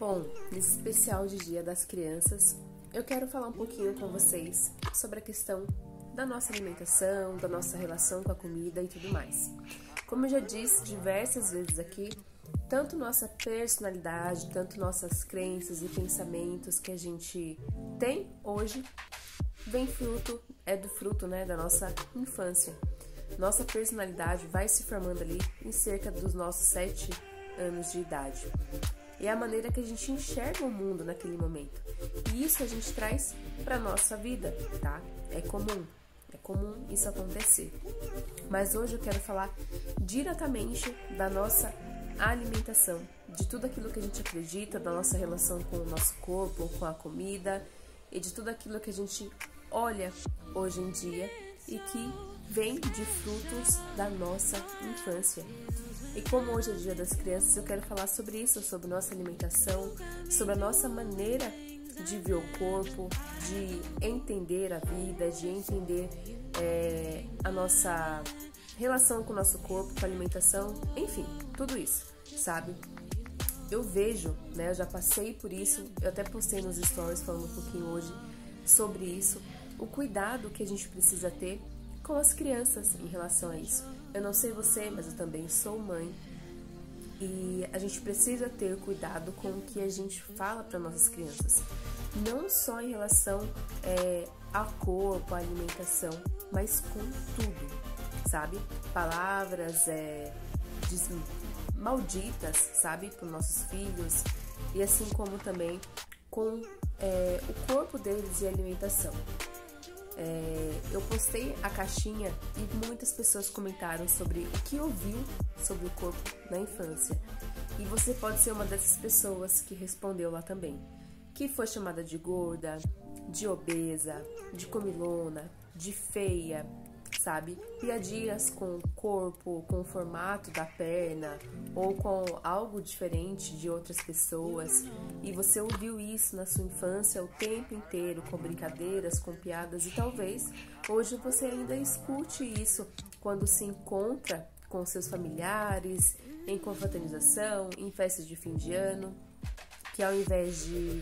Bom, nesse especial de Dia das Crianças, eu quero falar um pouquinho com vocês sobre a questão da nossa alimentação, da nossa relação com a comida e tudo mais. Como eu já disse diversas vezes aqui, tanto nossa personalidade, tanto nossas crenças e pensamentos que a gente tem hoje, é do fruto da nossa infância. Nossa personalidade vai se formando ali em cerca dos nossos 7 anos de idade. E é a maneira que a gente enxerga o mundo naquele momento. E isso a gente traz para nossa vida, tá? É comum isso acontecer. Mas hoje eu quero falar diretamente da nossa alimentação, de tudo aquilo que a gente acredita, da nossa relação com o nosso corpo, com a comida e de tudo aquilo que a gente olha hoje em dia e que vem de frutos da nossa infância. E como hoje é o Dia das Crianças, eu quero falar sobre isso, sobre nossa alimentação, sobre a nossa maneira de ver o corpo, de entender a vida, de entender a nossa relação com o nosso corpo, com a alimentação, enfim, tudo isso, sabe? Eu vejo, eu já passei por isso, eu até postei nos stories falando um pouquinho hoje sobre isso, o cuidado que a gente precisa ter com as crianças em relação a isso. Eu não sei você, mas eu também sou mãe e a gente precisa ter cuidado com o que a gente fala para nossas crianças, não só em relação ao corpo, à alimentação, mas com tudo, sabe? Palavras malditas, sabe? Para os nossos filhos e assim como também com o corpo deles e a alimentação. Eu postei a caixinha e muitas pessoas comentaram sobre o que ouviu sobre o corpo na infância. E você pode ser uma dessas pessoas que respondeu lá também. Que foi chamada de gorda, de obesa, de comilona, de feia, sabe? Piadinhas com o corpo, com o formato da perna ou com algo diferente de outras pessoas. E você ouviu isso na sua infância o tempo inteiro, com brincadeiras, com piadas, e talvez hoje você ainda escute isso quando se encontra com seus familiares, em confraternização, em festas de fim de ano, que ao invés de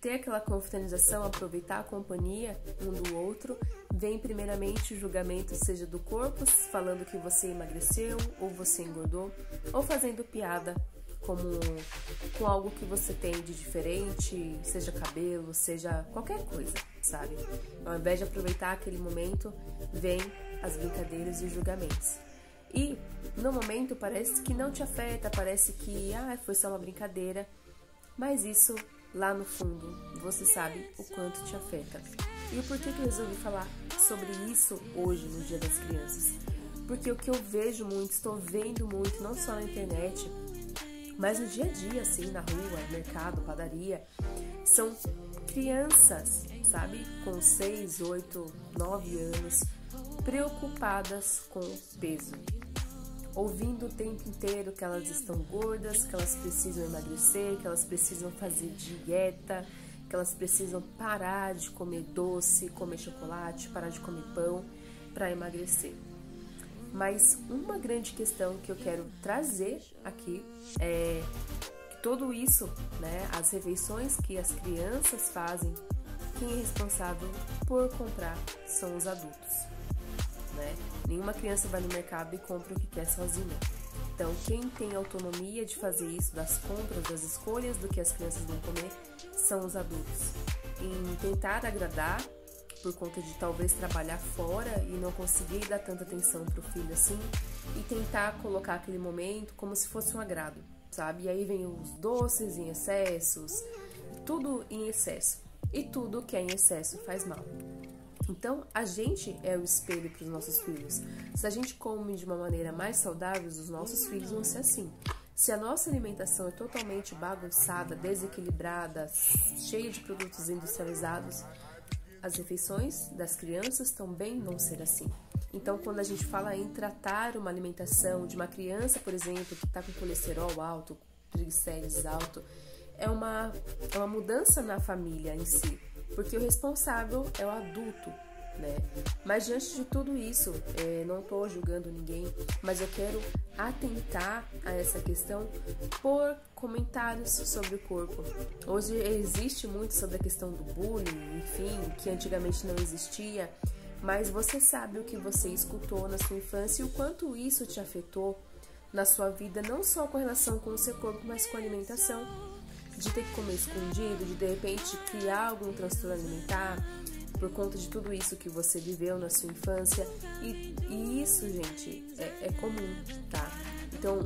ter aquela confraternização, aproveitar a companhia um do outro, vem primeiramente o julgamento, seja do corpo, falando que você emagreceu ou você engordou, ou fazendo piada com algo que você tem de diferente, seja cabelo, seja qualquer coisa, sabe? Ao invés de aproveitar aquele momento, vem as brincadeiras e os julgamentos. E no momento parece que não te afeta, parece que foi só uma brincadeira, mas isso lá no fundo você sabe o quanto te afeta. E o porquê que eu resolvi falar sobre isso hoje no Dia das Crianças? Porque o que eu vejo muito, estou vendo muito, não só na internet, mas no dia a dia, assim, na rua, mercado, padaria, são crianças, sabe, com 6, 8, 9 anos, preocupadas com o peso, ouvindo o tempo inteiro que elas estão gordas, que elas precisam emagrecer, que elas precisam fazer dieta, que elas precisam parar de comer doce, comer chocolate, parar de comer pão para emagrecer. Mas uma grande questão que eu quero trazer aqui é que tudo isso, as refeições que as crianças fazem, quem é responsável por comprar são os adultos, Nenhuma criança vai no mercado e compra o que quer sozinha. Então, quem tem autonomia de fazer isso, das compras, das escolhas do que as crianças vão comer, são os adultos. Em tentar agradar, por conta de talvez trabalhar fora e não conseguir dar tanta atenção pro filho assim, e tentar colocar aquele momento como se fosse um agrado, sabe? E aí vem os doces em excessos, tudo em excesso. E tudo que é em excesso faz mal. Então, a gente é o espelho para os nossos filhos. Se a gente come de uma maneira mais saudável, os nossos filhos vão ser assim. Se a nossa alimentação é totalmente bagunçada, desequilibrada, cheia de produtos industrializados, as refeições das crianças também vão ser assim. Então, quando a gente fala em tratar uma alimentação de uma criança, por exemplo, que está com colesterol alto, triglicérides alto, é uma mudança na família em si. Porque o responsável é o adulto, né? Mas diante de tudo isso, não estou julgando ninguém, mas eu quero atentar a essa questão por comentários sobre o corpo. Hoje existe muito sobre a questão do bullying, enfim, que antigamente não existia, mas você sabe o que você escutou na sua infância e o quanto isso te afetou na sua vida, não só com relação com o seu corpo, mas com a alimentação, de ter que comer escondido, de repente criar algum transtorno alimentar, por conta de tudo isso que você viveu na sua infância, e isso, gente, é comum, tá? Então,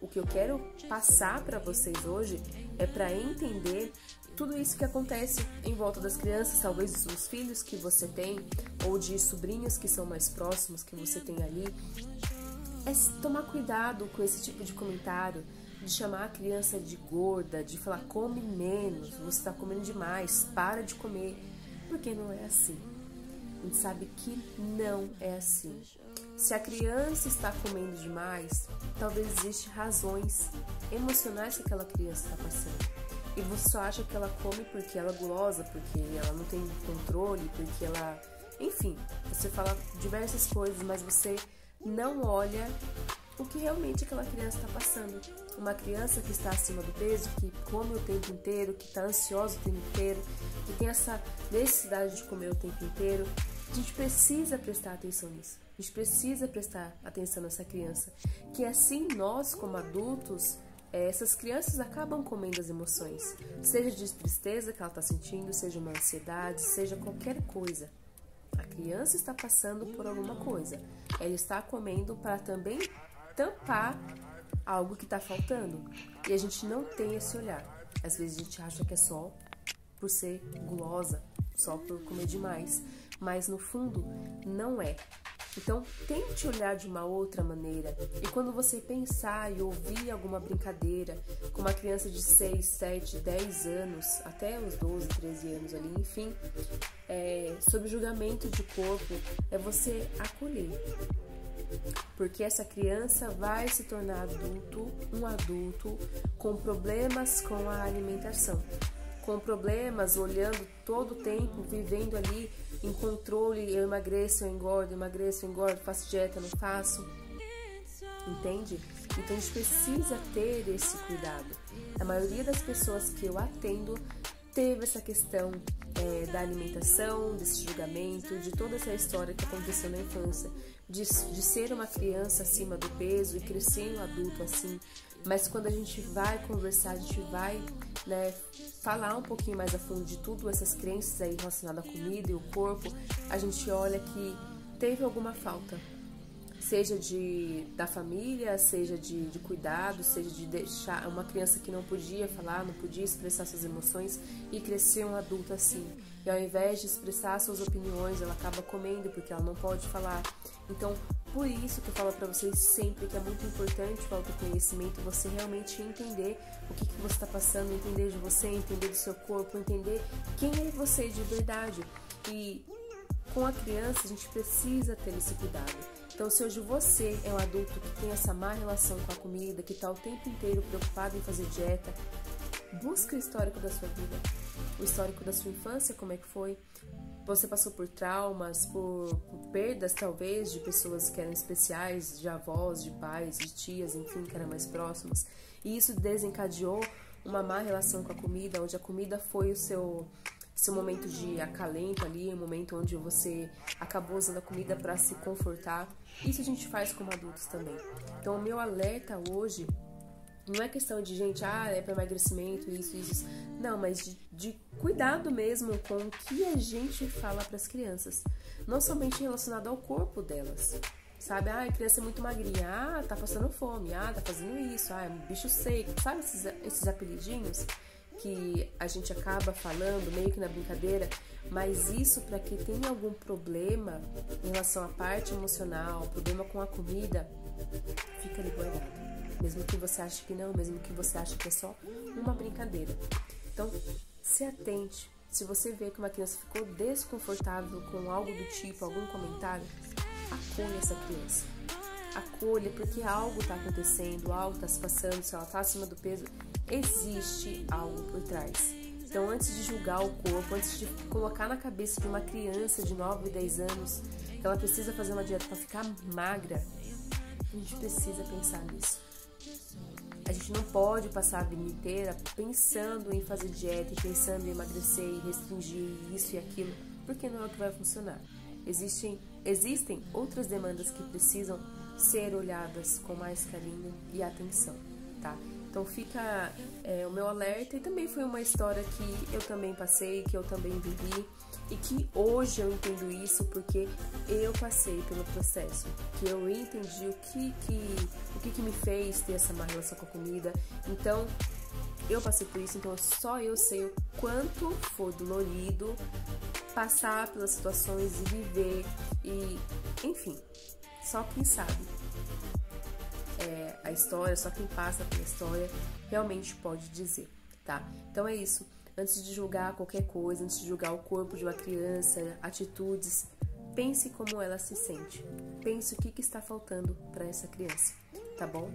o que eu quero passar para vocês hoje é para entender tudo isso que acontece em volta das crianças, talvez dos filhos que você tem, ou de sobrinhos que são mais próximos que você tem ali. É tomar cuidado com esse tipo de comentário, de chamar a criança de gorda, de falar come menos, você está comendo demais, para de comer. Porque não é assim. A gente sabe que não é assim. Se a criança está comendo demais, talvez existam razões emocionais que aquela criança está passando. E você só acha que ela come porque ela é gulosa, porque ela não tem controle, porque ela... Enfim, você fala diversas coisas, mas você não olha o que realmente aquela criança está passando. Uma criança que está acima do peso, que come o tempo inteiro, que está ansiosa o tempo inteiro, que tem essa necessidade de comer o tempo inteiro. A gente precisa prestar atenção nisso. A gente precisa prestar atenção nessa criança. Que assim nós, como adultos, essas crianças acabam comendo as emoções. Seja de tristeza que ela está sentindo, seja uma ansiedade, seja qualquer coisa. A criança está passando por alguma coisa. Ela está comendo para também tampar algo que está faltando. E a gente não tem esse olhar. Às vezes a gente acha que é só por ser gulosa, só por comer demais. Mas no fundo, não é. Então, tente olhar de uma outra maneira. E quando você pensar e ouvir alguma brincadeira com uma criança de 6, 7, 10 anos, até os 12, 13 anos ali, enfim, sobre julgamento de corpo, é você acolher. Porque essa criança vai se tornar um adulto com problemas com a alimentação, com problemas olhando todo o tempo, vivendo ali em controle, eu emagreço, eu engordo, faço dieta, não faço, entende? Então a gente precisa ter esse cuidado. A maioria das pessoas que eu atendo teve essa questão da alimentação, desse julgamento, de toda essa história que aconteceu na infância, de ser uma criança acima do peso e crescer um adulto assim. Mas quando a gente vai conversar, a gente vai, falar um pouquinho mais a fundo de tudo essas crenças aí relacionadas à comida e o corpo, a gente olha que teve alguma falta, seja da família, seja de cuidado, seja de deixar uma criança que não podia falar, não podia expressar suas emoções e crescer um adulto assim. E ao invés de expressar suas opiniões, ela acaba comendo porque ela não pode falar. Então, por isso que eu falo pra vocês sempre que é muito importante o autoconhecimento, você realmente entender o que você está passando, entender de você, entender do seu corpo, entender quem é você de verdade. E com a criança a gente precisa ter esse cuidado. Então, se hoje você é um adulto que tem essa má relação com a comida, que está o tempo inteiro preocupado em fazer dieta, busca o histórico da sua vida, o histórico da sua infância, como é que foi. Você passou por traumas, por perdas talvez de pessoas que eram especiais, de avós, de pais, de tias, enfim, que eram mais próximas. E isso desencadeou uma má relação com a comida, onde a comida foi o seu momento de acalento ali, um momento onde você acabou usando a comida para se confortar. Isso a gente faz como adultos também. Então o meu alerta hoje não é questão de gente, é para emagrecimento, isso. Não, mas de cuidado mesmo com o que a gente fala para as crianças. Não somente relacionado ao corpo delas. Sabe, a criança é muito magrinha, tá passando fome, tá fazendo isso, é um bicho seco. Sabe esses apelidinhos que a gente acaba falando meio que na brincadeira, mas isso para quem tem algum problema em relação à parte emocional, problema com a comida, fica ali guardado. Mesmo que você ache que não, mesmo que você ache que é só uma brincadeira. Então, se atente. Se você vê que uma criança ficou desconfortável com algo do tipo, algum comentário, acolha essa criança. Acolha, porque algo está acontecendo, algo está se passando, se ela está acima do peso, existe algo por trás. Então, antes de julgar o corpo, antes de colocar na cabeça de uma criança de 9, 10 anos que ela precisa fazer uma dieta para ficar magra, a gente precisa pensar nisso. A gente não pode passar a vida inteira pensando em fazer dieta, e pensando em emagrecer e restringir isso e aquilo, porque não é o que vai funcionar. Existem outras demandas que precisam ser olhadas com mais carinho e atenção, tá? Então fica o meu alerta, e também foi uma história que eu também passei, que eu também vivi, e que hoje eu entendo isso porque eu passei pelo processo, que eu entendi o que me fez ter essa má relação com a comida. Então eu passei por isso, então só eu sei o quanto foi dolorido passar pelas situações e viver, e enfim, só quem sabe a história, só quem passa pela história realmente pode dizer, tá? Então é isso. Antes de julgar qualquer coisa, antes de julgar o corpo de uma criança, atitudes, pense como ela se sente. Pense o que está faltando para essa criança, tá bom?